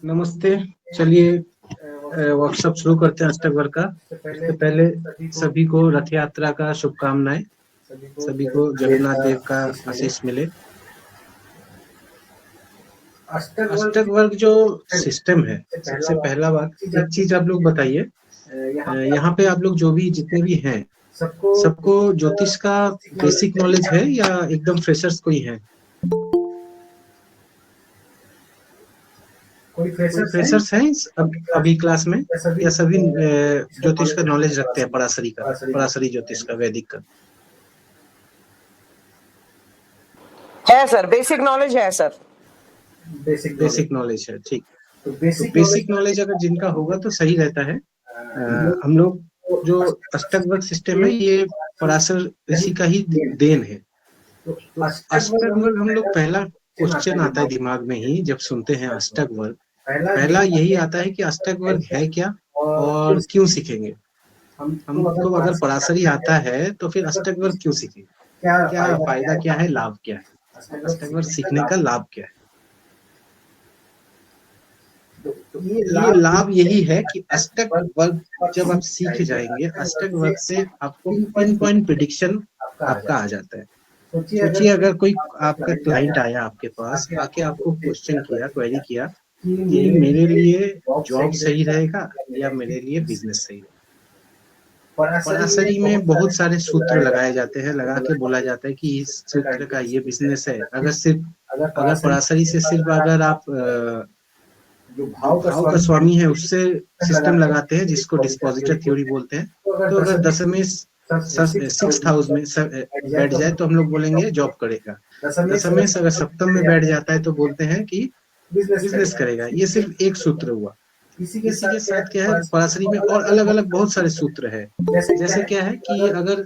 नमस्ते। चलिए वर्कशॉप शुरू करते हैं अष्टक वर्क का। इससे पहले सभी को रथ यात्रा का शुभकामनाएं। सभी को जगन्नाथ देव का आशीष मिले। अष्टक वर्क जो सिस्टम है, सबसे पहला बात एक चीज आप लोग बताइए। यहाँ पे आप लोग जो भी जितने भी हैं, सबको ज्योतिष का बेसिक नॉलेज है या एकदम फ्रेशर्स कोई है? कोई फ्रेशर्स हैं अभी क्लास में, या सभी ज्योतिष का नॉलेज रखते हैं? पराशरी ज्योतिष का, वैदिक का है सर, बेसिक नॉलेज है सर। बेसिक नॉलेज है, ठीक। तो बेसिक नॉलेज अगर जिनका होगा तो सही रहता है। हम लोग जो अष्टक वर्क सिस्टम है, ये पराशर ऋषि का ही देन है। तो अष्टक वर्क हम लोग, पहला क्वेश्चन आता है दिमाग में ही जब सुनते हैं अष्टक वर्क, पहला यही आता है कि अष्टक वर्क है क्या और क्यों सीखेंगे। हमको अगर पराशरी आता है तो फिर अष्टक वर्क क्यों सीखेंगे? क्या फायदा, क्या है, लाभ क्या है, अष्टक वर्क सीखने का लाभ क्या है? तो ये लाभ यही है कि अष्टक वर्क जब आप सीख जाएंगे, अष्टक वर्क से आपको पिन पॉइंट प्रिडिक्शन आपका आ जाता है। सोचिए अगर कोई आपका क्लाइंट आया आपके पास, आके आपको क्वेश्चन किया, क्वेरी किया कि मेरे लिए जॉब सही रहेगा या मेरे लिए बिजनेस सही रहेगा। पराशरी में बहुत सारे सूत्र लगाए जाते हैं, लगा के बोला जाता है कि इस सूत्र का ये बिजनेस है। अगर पराशरी से सिर्फ अगर आप जो भाव का स्वामी है उससे सिस्टम लगाते हैं, जिसको डिस्पोजिटर थ्योरी बोलते हैं, तो अगर दशमेश 6th हाउस में बैठ जाए तो हम लोग बोलेंगे जॉब करेगा। दशमेश अगर सप्तम में बैठ जाता है तो बोलते हैं कि बिजनेस करेगा। ये सिर्फ एक सूत्र हुआ। इसी के साथ क्या है, पराशरी में और अलग अलग बहुत सारे सूत्र है। जैसे क्या है कि अगर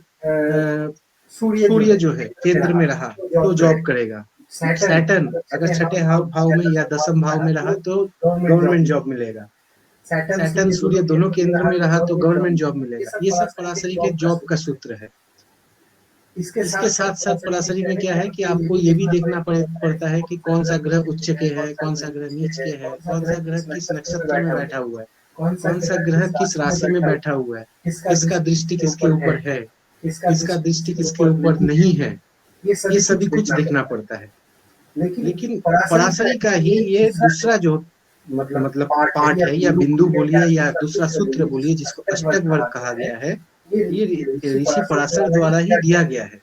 सूर्य जो है केंद्र में रहा तो जॉब करेगा। सैटर्न अगर छठे भाव में या दसम भाव में रहा तो गवर्नमेंट जॉब मिलेगा। सैटर्न सूर्य दोनों केंद्र में रहा तो गवर्नमेंट जॉब मिलेगा। ये सब पराशरी के जॉब का सूत्र है। इसके साथ साथ पराशरी में क्या है कि आपको ये भी देखना पड़ता है कि कौन सा ग्रह उच्च के है, कौन सा ग्रह नीच के है, कौन सा ग्रह किस नक्षत्र में बैठा हुआ है, कौन सा ग्रह किस राशि में बैठा हुआ है, किसका दृष्टि किसके ऊपर है, किसका दृष्टि किसके ऊपर नहीं है। ये सभी कुछ देखना पड़ता है। लेकिन पराशरी का ही ये दूसरा जो मतलब पार्ट है, या बिंदु बोलिए या दूसरा सूत्र बोलिए, जिसको अष्टक वर्क कहा गया है, ये ऋषि पराशर द्वारा ही दिया गया है।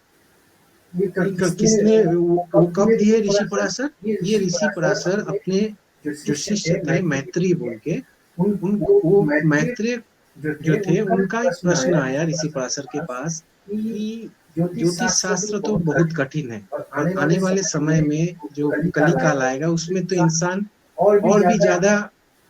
किसने वो कब दिए ऋषि पराशर? ये ऋषि पराशर अपने जो शिष्य थे मैत्रेय बोल के, वो मैत्रेय जो थे, उनका एक प्रश्न आया ऋषि पराशर के पास कि ज्योतिष शास्त्र तो बहुत कठिन है और आने वाले समय में जो कली काल आएगा उसमें तो इंसान और भी ज्यादा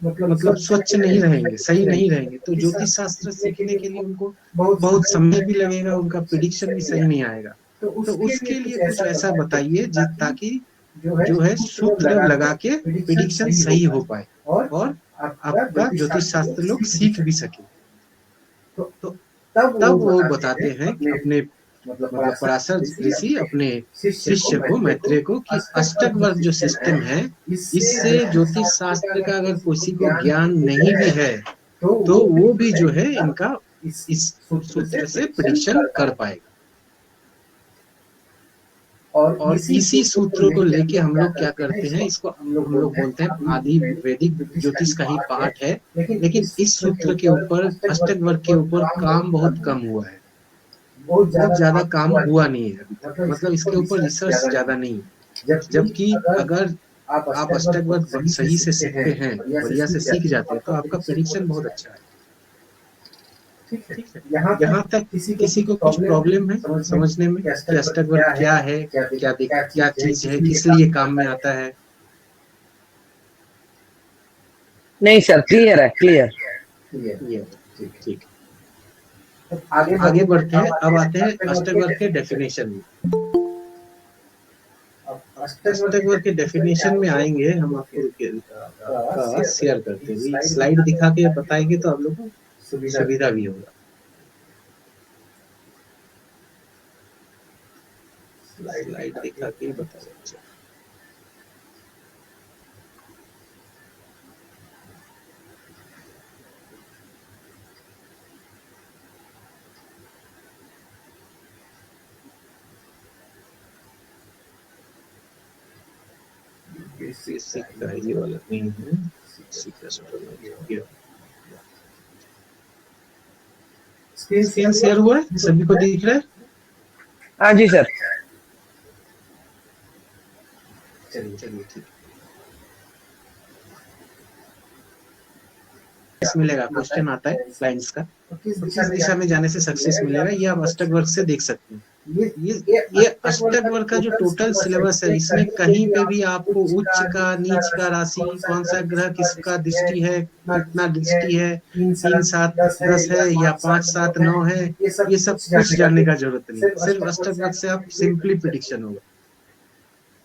मतलब स्वच्छ नहीं रहेंगे, सही नहीं रहेंगे। तो ज्योतिष शास्त्र सीखने के लिए उनको बहुत समय भी लगेगा, उनका प्रिडिक्शन भी सही नहीं आएगा। तो उसके लिए कुछ ऐसा बताइए ताकि जो है सूत्र लगा के प्रिडिक्शन सही हो पाए और आपका ज्योतिष शास्त्र लोग सीख भी सके। तो तब वो बताते हैं कि अपने मतलब पराशर ऋषि अपने शिष्य को, मैत्रेय को, कि अष्टक वर्क जो सिस्टम है, इससे ज्योतिष शास्त्र का अगर किसी को ज्ञान नहीं भी है तो वो भी जो है इनका इस सूत्र से प्रिडिक्शन कर पाएगा। और इसी सूत्रों को लेके हम लोग क्या करते हैं, इसको हम लोग बोलते हैं आदि वैदिक ज्योतिष का ही पार्ट है। लेकिन इस सूत्र के ऊपर, अष्टक वर्क के ऊपर काम बहुत कम हुआ है, बहुत ज्यादा काम हुआ नहीं है अभी तक। मतलब इसके ऊपर रिसर्च ज्यादा नहीं है। जबकि अगर आप अष्टक वर्क सही से सीखते हैं, बढ़िया से सीख जाते हैं, तो आपका प्रेडिक्शन बहुत अच्छा है। ठीक है। यहाँ तक किसी को कुछ प्रॉब्लम है समझने में कि अष्टक वर्क क्या है, क्या चीज है, किस लिए काम में आता है? नहीं सर, क्लियर है, क्लियर। ठीक। आगे बढ़ते हैं। अब आते हैं अष्टक वर्क के डेफिनेशन में। अष्टक वर्क के डेफिनेशन में आएंगे हम, आपको शेयर करते हैं, स्लाइड दिखा के बताएंगे तो आप लोग को सुविधा भी होगा। स्लाइड दिखा के बताएंगे। बेसिक का ये वाला नहीं है, बेसिक एस्ट्रोलॉजी। स्क्रीन शेयर हुआ है, सभी को दिख रहा है? हाँ जी सर। चलिए ठीक है। मिलेगा, क्वेश्चन आता है क्लाइंट्स का, तो किस दिशा में जाने से सक्सेस मिलेगा, ये आप अष्टक वर्क से देख सकते हैं। ये अष्टक वर्क का जो टोटल सिलेबस है, इसमें कहीं पे भी आपको उच्च का नीच का राशि, कौन सा ग्रह किसका दृष्टि है, कितना दृष्टि है, 3 7 10 है या 5 7 9 है, ये सब कुछ जानने का जरूरत नहीं है। सिर्फ अष्टक वर्क से आप सिंपली प्रिडिक्शन होगा।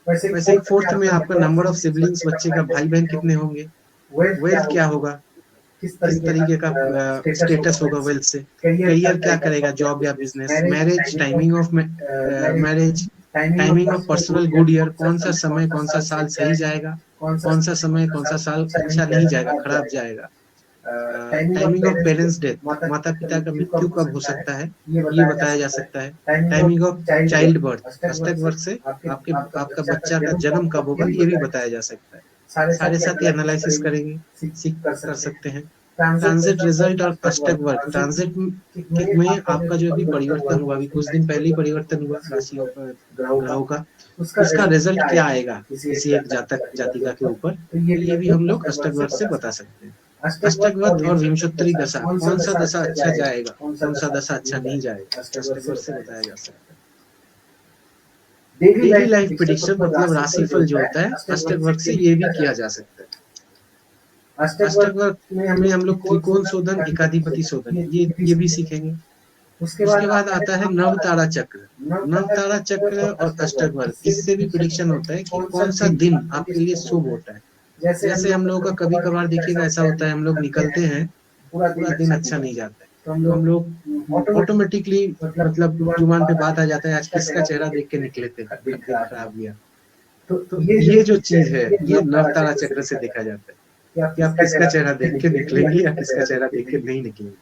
वैसे ही फोर्थ में आपका नंबर ऑफ सिबलिंग्स, बच्चे का भाई बहन कितने होंगे, वेल्थ क्या होगा, किस तरीके का स्टेटस होगा वेल्थ से, करियर क्या करेगा, जॉब या business, marriage, timing of marriage, timing of personal good year, कौन सा समय कौन सा साल सही जाएगा, कौन सा समय कौन सा साल अच्छा नहीं जाएगा, खराब जाएगा, टाइमिंग ऑफ पेरेंट्स डेथ, माता पिता का मृत्यु कब हो सकता है, ये बताया जा सकता है, टाइमिंग ऑफ चाइल्ड बर्थ, अष्टक वर्क से आपका बच्चा का जन्म कब होगा, ये भी बताया जा सकता है। सारे साथ ही एनालिसिस करेंगे, सीख कर सकते हैं। ट्रांजिट रिजल्ट और अष्टक वर्क, ट्रांजिट में आपका जो भी परिवर्तन हुआ, अभी कुछ दिन पहले ही परिवर्तन हुआ राशियों का, ग्रहों का, उसका रिजल्ट क्या आएगा किसी एक जातिका के ऊपर, तो ये भी हम लोग अष्टक वर्क से बता सकते हैं। अष्टक वर्क और विंशोत्तरी दशा, कौन सा दशा अच्छा जाएगा, कौन सा दशा अच्छा नहीं जाएगा, अष्टक वर्क से बताया जा सकता है। डेली लाइफ प्रेडिक्शन मतलब राशिफल जो होता है, अष्टक वर्क से ये भी किया जा सकता है। अष्टक वर्क में हम लोग त्रिकोण शोधन, एकाधिपति शोधन, ये भी सीखेंगे। उसके बाद आता है नव तारा चक्र। नव तारा चक्र और अष्टक वर्क, इससे भी प्रेडिक्शन होता है कि कौन सा दिन आपके लिए शुभ होता है। जैसे हम लोगों का कभी कभार देखिएगा ऐसा होता है, हम लोग निकलते हैं, पूरा दिन अच्छा नहीं जाता है, तो हम लोग ऑटोमेटिकली मतलब जुबान पे बात आ जाता है, आज किसका चेहरा देख के निकले थे, दिन खराब गया। तो ये जो चीज है, ये नव तारा चक्र से देखा जाता है कि आप किसका चेहरा देख के निकलेंगे या किसका चेहरा देख के नहीं निकलेंगे।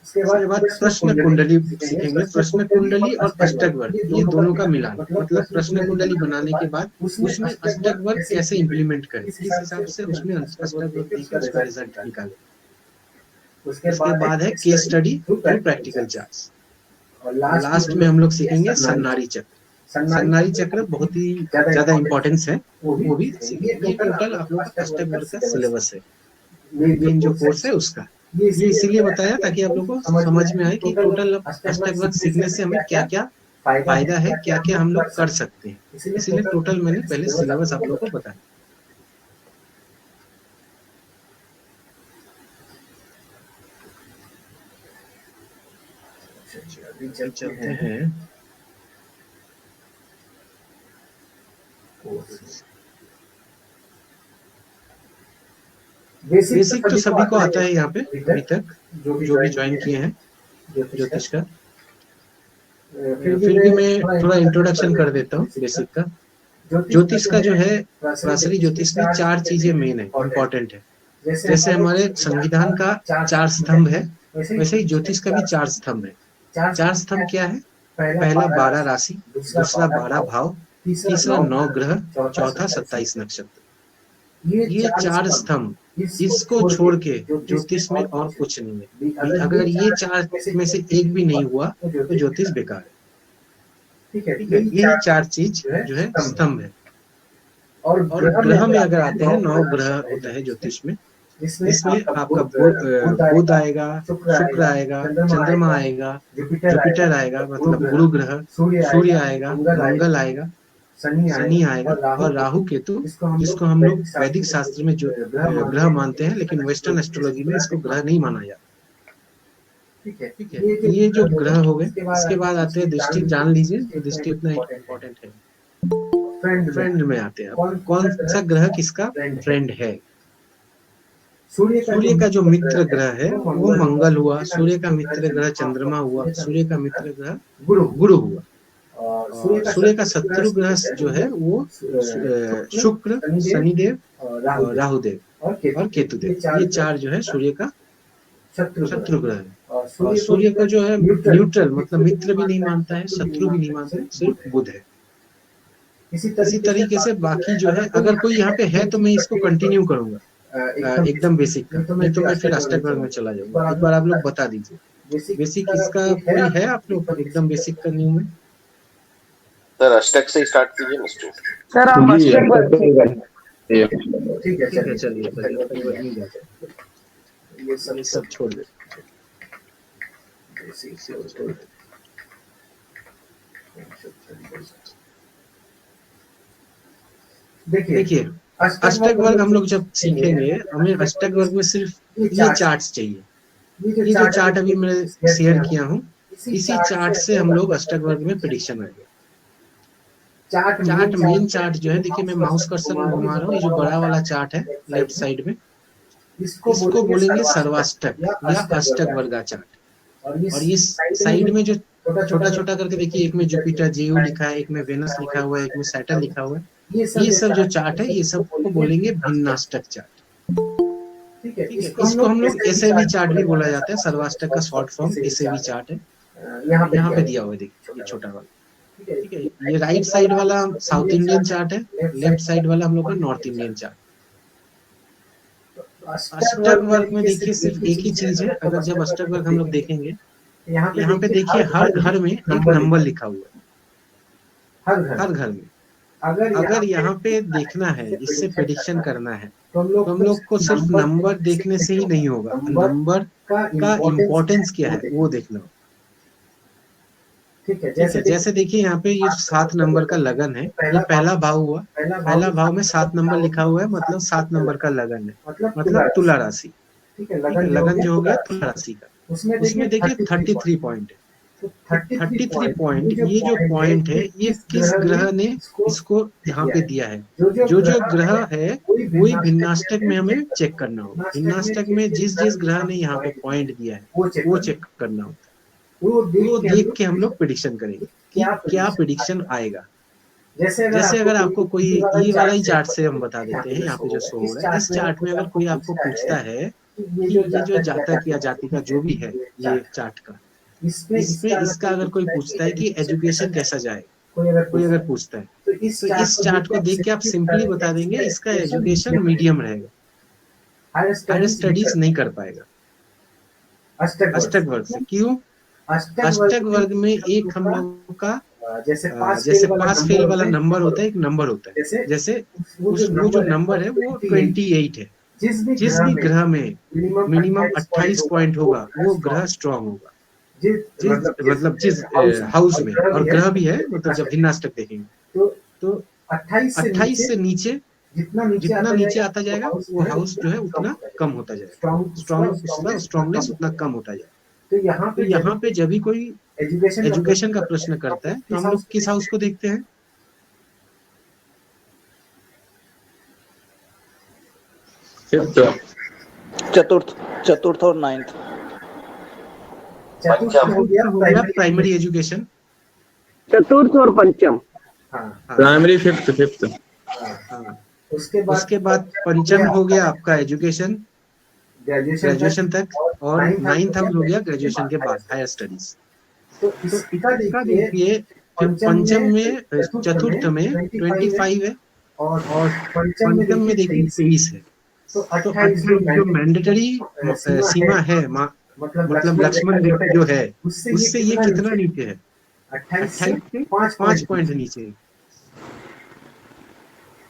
उसके बाद प्रश्न कुंडली सीखेंगे। प्रश्न कुंडली और अष्टक वर्क, ये दोनों का मिलान, मतलब प्रश्न कुंडली बनाने के बाद उसमें अष्टक वर्क कैसे इम्प्लीमेंट करें, किस हिसाब से उसमें अष्टक वर्क देकर उसका रिजल्ट निकालें। उसके बाद है case study through practical charts. और लास्ट में हम लोग सीखेंगे सन्नारी चक्र। सन्नारी चक्र बहुत ही ज्यादा इंपॉर्टेंस है, वो भी सीखेंगे। टोटल आप लोग का अष्टक वर्क का सिलेबस है, मेन जो कोर्स है उसका। ये इसीलिए बताया ताकि आप लोगों को समझ में आए कि टोटल अष्टक वर्क सीखने से हमें क्या क्या फायदा है, क्या क्या हम लोग कर सकते हैं। इसीलिए टोटल मैंने पहले सिलेबस आप लोगों को बताया। चलते हैं बेसिक तो सभी को आता है यहाँ पे अभी तक, जो भी ज्वाइन किए हैं ज्योतिष का। फिर भी मैं थोड़ा इंट्रोडक्शन कर देता हूँ बेसिक का। ज्योतिष का जो है, प्रासरी ज्योतिष में 4 चीजें मेन है, इम्पोर्टेंट है। जैसे हमारे संविधान का 4 स्तंभ है, वैसे ही ज्योतिष का भी 4 स्तंभ है। 4 स्तंभ क्या है? पहला 12 राशि, दूसरा 12 भाव, तीसरा 9 ग्रह, चौथा 27 नक्षत्र। ये 4 स्तंभ, इसको छोड़ के ज्योतिष में और कुछ नहीं है। अगर ये 4 में से एक भी नहीं हुआ तो ज्योतिष बेकार है। ठीक है, ये 4 चीज जो है स्तंभ है। और ग्रह में अगर आते हैं, 9 ग्रह होता है ज्योतिष में, इसमें आपका बुध आएगा, शुक्र आएगा, चंद्रमा आएगा, जुपिटर आएगा मतलब गुरु ग्रह, सूर्य आएगा, मंगल आएगा, शनि आएगा और राहु केतु, जिसको हम लोग वैदिक शास्त्र में जो ग्रह मानते हैं, लेकिन वेस्टर्न एस्ट्रोलॉजी में इसको ग्रह नहीं माना जाता। ठीक है, ये जो ग्रह हो गए। इसके बाद आते हैं दृष्टि। जान लीजिए तो दृष्टि उतना इम्पोर्टेंट है। फ्रेंड में आते हैं, कौन सा ग्रह किसका फ्रेंड है। सूर्य का जो मित्र ग्रह है वो मंगल हुआ, सूर्य का मित्र ग्रह चंद्रमा हुआ, सूर्य का मित्र ग्रह गुरु हुआ। सूर्य का शत्रु ग्रह जो है वो शुक्र, शनिदेव, राहुदेव और केतुदेव। ये 4 जो है सूर्य का शत्रु ग्रह है। और सूर्य को जो है न्यूट्रल मतलब मित्र भी नहीं मानता है, शत्रु भी नहीं मानता है, सिर्फ बुध है। इसी तरीके से बाकी जो है, अगर कोई यहाँ पे है तो मैं इसको कंटिन्यू करूंगा एकदम बेसिक का, नहीं तो मैं फिर अष्टक वर्ग में चला जाऊंगा। एक बार आप लोग बता दीजिए बेसिक इसका कोई है आप लोग एकदम बेसिक का न्यू में? सर अष्टक से ही स्टार्ट कीजिए मिस्टर। सर आप अष्टक वर्ग से ठीक है चलिए अष्टक वर्ग में जाते हैं। ये सब छोड़ दे, देखिए अष्टक वर्ग हम लोग जब सीखेंगे, हमें अष्टक वर्ग में सिर्फ ये चार्ट्स चाहिए। ये जो चार्ट अभी मैं शेयर किया हूँ, इसी चार्ट से हम लोग अष्टक वर्ग में प्रेडिक्शन आएंगे। चार्ट मेन चार्ट जो है, देखिए मैं माउस कर्सर में घुमा रहा हूँ, ये जो बड़ा वाला चार्ट है लेफ्ट साइड में, इसको बोलेंगे सर्वाष्टक या अष्टक वर्गा चार्ट। और ये साइड में जो छोटा छोटा करके देखिए, एक में जुपिटर जेयू लिखा है, एक में वेनस लिखा हुआ है, एक में सैटर्न लिखा हुआ है, ये सब जो चार्ट है ये सब को बोलेंगे भिन्नाष्टक चार्ट। ठीक है, इसको हम लोग एसएवी चार्ट भी बोला जाता है, सर्वाष्टक का शॉर्ट फॉर्म एसएवी चार्ट है। यहाँ पे दिया हुआ है देखिए, ये छोटा वाला। ठीक है, ये राइट साइड वाला साउथ इंडियन चार्ट है, लेफ्ट साइड वाला हम लोग का नॉर्थ इंडियन चार्ट। अष्टक वर्ग में देखिए सिर्फ एक ही चीज है, अगर जब अष्टक वर्ग हम लोग देखेंगे, यहाँ पे देखिए हर घर में एक नंबर लिखा हुआ है, हर घर में। अगर यहाँ पे देखना है, इससे प्रेडिक्शन करना है, तो हम लोग को सिर्फ नंबर देखने से ही नहीं होगा, नंबर का इम्पोर्टेंस क्या है वो देखना होगा। ठीक है, जैसे देखिए यहाँ पे ये 7 नंबर का लगन है, ये पहला भाव हुआ, पहला भाव में 7 नंबर लिखा हुआ है, मतलब 7 नंबर का लगन है, मतलब तुला राशि। ठीक है, लगन जो हो गया तुला राशि का, उसमें देखिए 33 पॉइंट है। 33 पॉइंट, ये जो पॉइंट है ये किस ग्रह ने इसको यहाँ पे दिया है? जो ग्रह है वही भिन्नाष्टक में हमें चेक करना होगा। भिन्नाष्टक में जिस ग्रह ने यहाँ पे पॉइंट दिया है वो चेक करना होता है। वो देख के हम लोग प्रेडिक्शन करेंगे कि क्या प्रेडिक्शन आएगा। जैसे अगर आपको कोई ये वाला ही चार्ट से हम बता देते हैं, यहाँ पे जो शो हो रहा है, इस चार्ट में अगर कोई आपको पूछता है कि ये जो जातक या जातिका जो भी है ये चार्ट का, इसका अगर कोई पूछता है कि एजुकेशन कैसा जाए, कोई अगर पूछता है, तो इस चार्ट को देख के आप सिंपली बता देंगे इसका एजुकेशन मीडियम रहेगा, हायर स्टडीज नहीं कर पाएगा अष्टक वर्ग से। क्यों? अष्टक वर्ग में एक हम लोगों का जैसे पास फेल वाला नंबर होता है, एक नंबर होता है, जैसे वो जो नंबर है वो 28 है। जिस भी ग्रह में मिनिमम 28 पॉइंट होगा वो ग्रह स्ट्रॉन्ग होगा, जिस हाउस में, और ग्रह भी है, मतलब जब भिन्नाष्टक देखेंगे तो 28 से नीचे जितना नीचे आता जाएगा वो हाउस जो है उतना कम होता जाएगा, स्ट्रॉन्गनेस उतना कम होता जाएगा। तो यहाँ पे जब भी कोई एजुकेशन का प्रश्न करता है तो हम लोग किस हाउस को देखते हैं? चतुर्थ और 9th। हो गया प्राइमरी एजुकेशन, चतुर्थ और पंचम। Primary fifth. उसके बाद पंचम हो गया आपका एजुकेशन, ग्रेजुएशन तक, और 9th हो गया ग्रेजुएशन के बाद हायर स्टडीज। तो इसका देखिए पंचम में, चतुर्थ में 25 है, और पंचम में देखिए 23 है। तो 28 जो मैंडेटरी सीमा है, मतलब लक्ष्मण रेखा जो है, उससे ये कितना नीचे है? 28 से 5 पॉइंट नीचे है,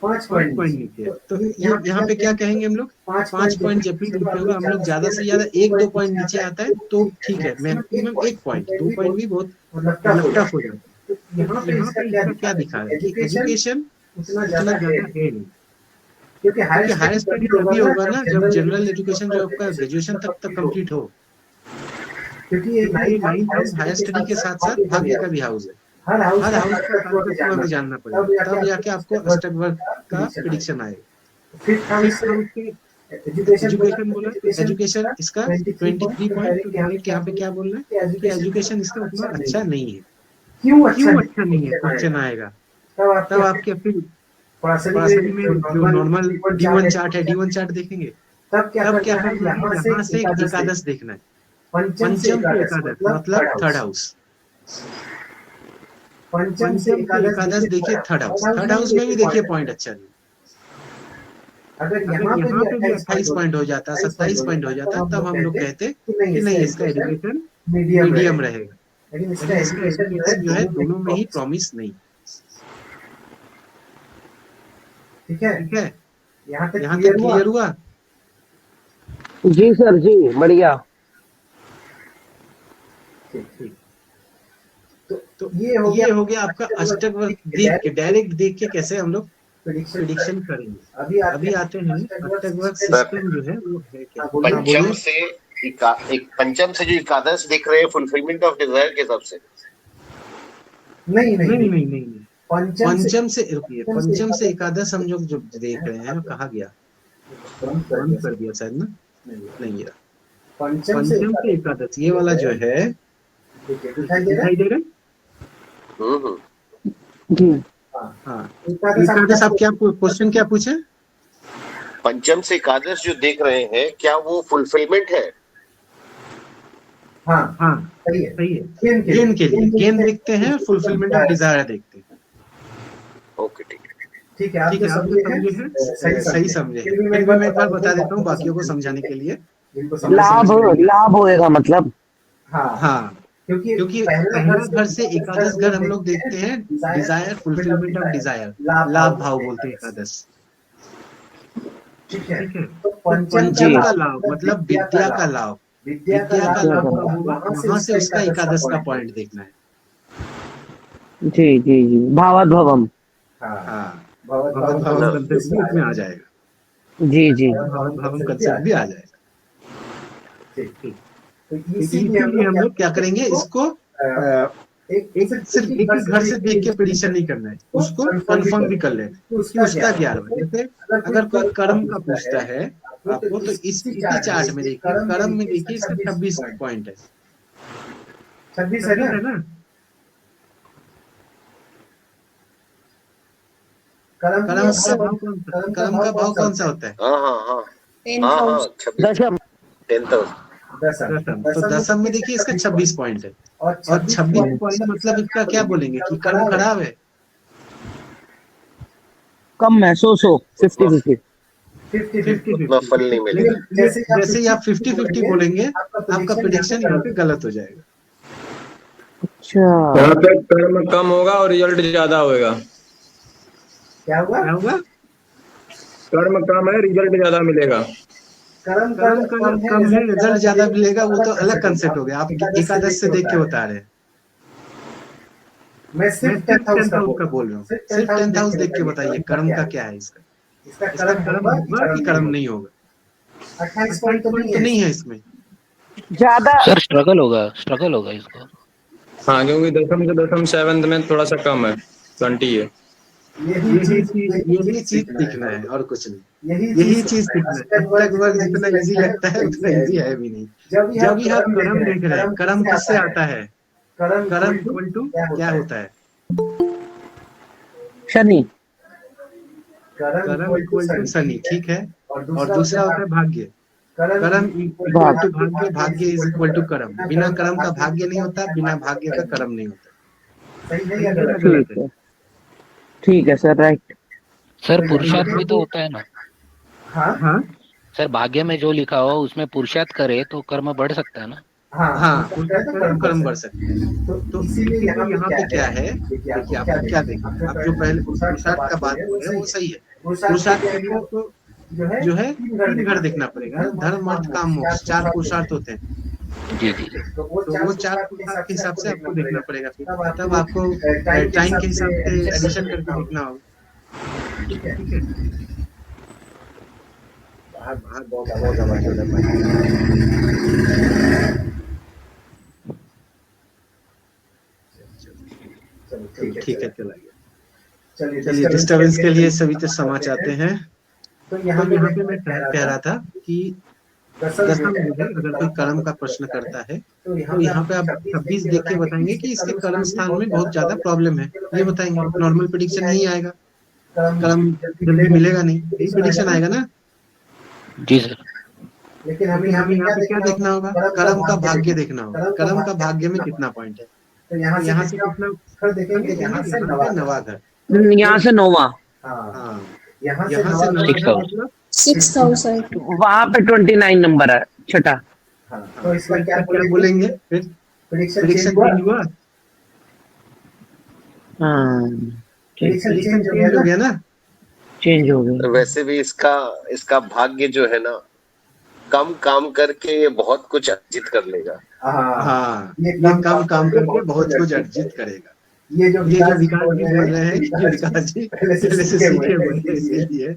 5 पॉइंट नीचे है। तो यहाँ पे क्या कहेंगे हम लोग? 5 पॉइंट जब भी नीचे होगा, हम लोग ज्यादा से ज्यादा 1-2 पॉइंट नीचे आता है तो ठीक है, मैक्सिमम 1 पॉइंट, 2 पॉइंट भी बहुत टफ हो जाता है। तो यहाँ पे इसका क्या दिखा है कि एजुकेशन उतना ज्यादा है नहीं, क्योंकि हायर स्टडी तभी होगा ना जब जनरल एजुकेशन जो आपका ग्रेजुएशन तक कंप्लीट हो, क्योंकि ये 9th हाउस हायर स्टडी के साथ साथ भाग्य का भी हाउस है। हर हाउस का जानना पड़ेगा, तब जाके आपको अष्टक वर्ग का प्रेडिक्शन आएगा। फिर एजुकेशन बोला, एजुकेशन इसका 23 पॉइंट, यहाँ पे क्या बोल रहे हैं कि एजुकेशन इसका उतना अच्छा नहीं है। क्यों अच्छा नहीं है क्वेश्चन आएगा, तब आपके फिर पराशरी में जो नॉर्मल D1 चार्ट है, D1 चार्ट देखेंगे, तब क्या करना है, यहाँ से एकादश देखना है, पंचम से एकादश मतलब थर्ड हाउस। पंचम से एकादश देखिए थर्ड हाउस में भी देखिए पॉइंट अच्छा नहीं। अगर यहाँ पे भी 28 पॉइंट हो जाता, 27 पॉइंट हो जाता, तब हम लोग कहते कि नहीं इसका एजुकेशन मीडियम रहेगा, लेकिन इसका लेकिन इसका एजुकेशन एजुकेशन जो है दोनों में ही प्रॉमिस नहीं। ठीक है, ठीक है, यहाँ तक यहाँ तक क्लियर हुआ? जी सर जी, बढ़िया। ठीक। तो ये हो गया आपका अष्टक वर्ग देख के, डायरेक्ट देख के कैसे हम लोग प्रिडिक्शन करेंगे। अभी आते हैं अष्टक वर्ग सिस्टम जो है वो है क्या। पंचम से एक पंचम से जो एकादश दिख रहे हैं फुलफिलमेंट ऑफ डिजायर के हिसाब से नहीं। पंचम से रुकिए, पंचम से एकादश हम लोग जो देख रहे हैं कहा गया, बंद कर दिया शायद ना, नहीं गया। पंचम से एकादश ये वाला जो है दिखाई दे रहा है। हाँ, एकादश आप क्या क्वेश्चन क्या पूछे? पंचम से एकादश जो देख रहे हैं क्या वो फुलफिलमेंट है? हाँ सही है। गेन के लिए गेन देखते हैं, फुलफिलमेंट ऑफ डिजायर देखते हैं। ओके ठीक है, आप जो समझे हैं सही समझे। फिर भी मैं एक बार बता देता हूँ बाकियों को समझाने के लिए। लाभ होएगा मतलब। हाँ, क्योंकि पहला घर से एकादश घर हम लोग देखते हैं डिजायर, फुलफिलमेंट ऑफ डिजायर, लाभ भाव बोलते हैं एकादश। ठीक है, तो पंचम का लाभ मतलब विद्या का लाभ, विद्या का लाभ वहां से उसका एकादश का पॉइंट देखना है। जी जी जी, भावात भवम। हाँ, भावात भवम कंसेप्ट भी इसमें आ जाएगा। जी जी, भावात भवम कंसेप्ट भी आ जाएगा। ठीक, तो इसीलिए हम लोग क्या करेंगे, इसको सिर्फ एक ही घर से देख के प्रेडिक्शन नहीं करना है, उसको कंफर्म भी कर लेना कि उसका क्या है। जैसे अगर कोई कर्म का पूछता है आपको, तो इसी चार्ट में देखिए, कर्म में देखिए इसका 26 पॉइंट है। 26 है ना। कर्म का भाव कौन सा होता है? हाँ, 10,000। तो दशम में देखिए इसका 26 पॉइंट है, और 26 पॉइंट मतलब इसका क्या बोलेंगे कि कर्म खराब है, कम है, 50-50। फल नहीं मिलेगा। जैसे ही आप 50-50 बोलेंगे आपका प्रेडिक्शन यहाँ पे गलत हो जाएगा। अच्छा, यहाँ पे कर्म कम होगा और रिजल्ट ज्यादा होगा। क्या होगा? कर्म कम है, रिजल्ट ज्यादा मिलेगा। कर्म कम है, रिजल्ट ज्यादा मिलेगा, वो तो अलग कंसेप्ट हो गया। आप एकादश से देख के बता रहे हैं, मैं सिर्फ 10th हाउस का बोल रहा हूँ। सिर्फ 10th हाउस देख के बताइए कर्म का क्या है। इसका कर्म होगा कि कर्म नहीं होगा? 28 पॉइंट तो नहीं है इसमें ज्यादा। सर स्ट्रगल होगा इसको। हाँ, क्योंकि दशम से दशम 7th में थोड़ा सा कम है, 20 है। यही चीज सीखना है और कुछ नहीं। यही चीज सीखना है। अष्टक वर्ग जितना इजी लगता है उतना इजी है भी नहीं। जब भी आप कर्म देख रहे हैं, कर्म किससे आता है? कर्म इक्वल टू क्या होता है? शनि। कर्म इक्वल टू शनि, ठीक है। और दूसरा होता है भाग्य। कर्म इक्वल टू भाग्य, भाग्य इज इक्वल टू कर्म। बिना कर्म का भाग्य नहीं होता, बिना भाग्य का कर्म नहीं होता। सही है या गलत है? ठीक है सर, राइट। सर पुरुषार्थ भी तो होता है ना। हाँ सर भाग्य में जो लिखा हो उसमें पुरुषार्थ करे तो कर्म बढ़ सकता है ना। हाँ, कर्म बढ़ सकते हैं। तो इसीलिए यहाँ पे क्या है, देखिए आपको क्या देखिए, आप जो पहले पुरुषार्थ का बात बोल रहे हैं वो सही है। पुरुषार्थ के लिए आपको जो है 3 घर देखना पड़ेगा, धर्म अर्थ काम मोक्ष, 4 पुरुषार्थ होते हैं। जी। तो वो 4 पुरुषार्थ के हिसाब से आपको देखना पड़ेगा। तब आपको टाइम के हिसाब से एडिशन करके देखना होगा। ठीक है। बाहर बहुत आवाज हो रहा है। ठीक है, चला गया। चलिए, डिस्टर्बेंस के लिए सभी तो क्षमा चाहते हैं। तो यहाँ पे मैं कह रहा था कि दशम जो है, अगर कोई कर्म का प्रश्न करता है तो यहाँ पे आप 26 देख के बताएंगे कि इसके कर्म स्थान में बहुत ज्यादा प्रॉब्लम है, ये बताएंगे। नॉर्मल प्रेडिक्शन नहीं आएगा, कर्म जल्दी मिलेगा नहीं, यही प्रेडिक्शन आएगा ना। जी सर। लेकिन हमें यहाँ पे क्या देखना होगा? कर्म का भाग्य देखना होगा। कर्म का भाग्य में कितना पॉइंट है? तो यहाँ यहाँ से से कितना कितना घर देखेंगे, यहाँ से नवा घर। यहाँ से नौवा, हाँ, हाँ, यहाँ यहाँ से से नवा नवा Six घर thousand. मतलब 6,000. वहां पे 29 नंबर है, छठा। हाँ, तो तो इसका इसका क्या क्या बोलेंगे फिर? प्रेडिक्शन प्रेडिक्शन चेंज हुआ, चेंज हुआ, हाँ प्रेडिक्शन प्रेडिक्शन चेंज हो चेंज हो गया गया ना। चेंज हो गया। वैसे भी इसका भाग्य जो है ना, कम काम करके ये बहुत कुछ अर्जित कर लेगा। हाँ, हाँ, ये ये कम काम करके बहुत कुछ अर्जित करेगा। ये जो ये जो विकास विकास जी बोल रहे हैं कि विकास विकास जी पहले से पहले से सीखे सीखे हुए हुए हैं, हैं, इसीलिए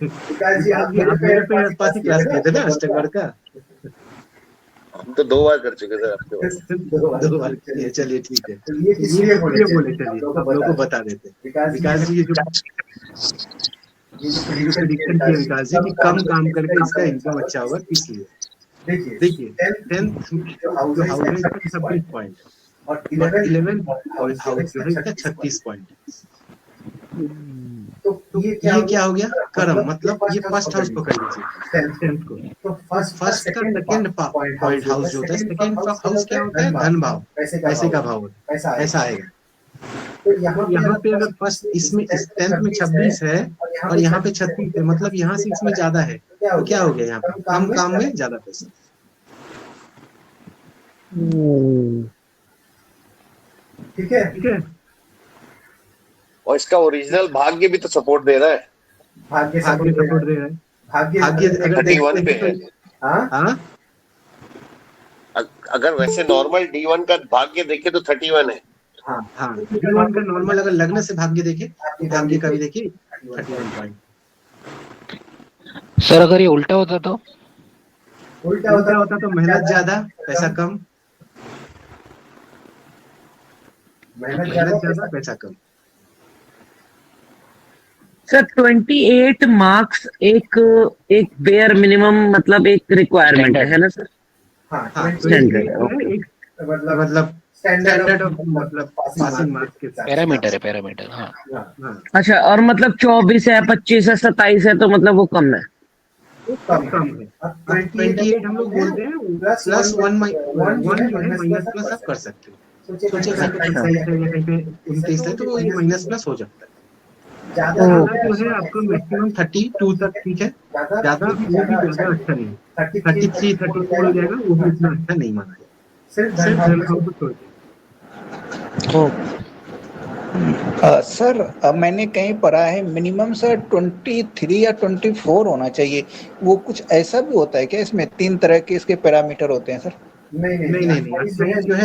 विकास जी आप आप मेरे पे पास ही क्लास किए थे ना अष्टक का। हम तो 2 बार कर चुके थे आपके पास। दो बार किए, चलिए ठीक है। तो ये किस लिए बोले, बोले चलिए आप लोगों को बता देते। विकास जी जो प्रेडिक्शन किया विकास जी कि कम काम करके इसका इनकम अच्छा होगा, इसलिए देखिए 10th जो हाउस है इसका 26 पॉइंट और और 11 हाउस हाउस जो है इसका 36 पॉइंट। तो ये क्या हो गया? कर्म, मतलब ये फर्स्ट हाउस पकड़ लीजिए 10th को। तो फर्स्ट का सेकंड पॉइंट हाउस जो होता है, सेकंड हाउस क्या होता है? धन भाव, पैसे का भाव होता है, ऐसा आएगा। तो यहाँ पे अगर फर्स्ट इसमें इस 10th में 26 है और यहाँ पे 36 है, मतलब यहाँ से इसमें ज्यादा है, तो क्या हो गया? यहाँ पे कम काम में ज्यादा पैसा। ठीक है, ठीक है, और इसका ओरिजिनल भाग्य भी तो सपोर्ट दे रहा है। भाग्य भाग्य सपोर्ट दे रहा है। भाग्य भाग्य अगर 31 पे है। हाँ, हाँ, अगर वैसे नॉर्मल D1 का भाग्य देखे तो 31 है। हाँ, हाँ, D1 का नॉर्मल अगर लग्न से भाग्य देखे, भाग्य का भी देखिए 31 पॉइंट। सर अगर ये उल्टा होता तो? उल्टा होता तो मेहनत ज्यादा, पैसा कम। मेहनत ज्यादा ज्यादा पैसा कम। सर 28 मार्क्स एक बेयर मिनिमम, मतलब एक रिक्वायरमेंट है ना सर? हाँ, हाँ, स्टैंडर्ड है, तो ओके। एक मतलब स्टैंडर्ड ऑफ मतलब पासिंग मार्क्स के साथ। पैरामीटर है, पैरामीटर। हाँ, हाँ, अच्छा, और मतलब 24 है, 25 है, 27 है, तो मतलब वो कम है। कम है। 28 हम लोग बोलते हैं प्लस 1 जो है माइनस प्लस आप कर सकते हो। सोचिए कहीं पे 27 है या कहीं पे 29 है, तो ये माइनस प्लस हो जाता है। ज्यादा जो है आपका मैक्सिमम 32 तक ठीक है, ज्यादा वो भी ज्यादा अच्छा नहीं है। 33 34 हो जाएगा, वो भी इतना अच्छा नहीं माना जाएगा। सिर्फ धन भाव को छोड़ के। सर मैंने कहीं पढ़ा है मिनिमम सर 23 या 24 होना चाहिए। वो कुछ ऐसा भी होता है क्या? इसमें 3 तरह के इसके पैरामीटर होते हैं सर? नहीं, नहीं, जो है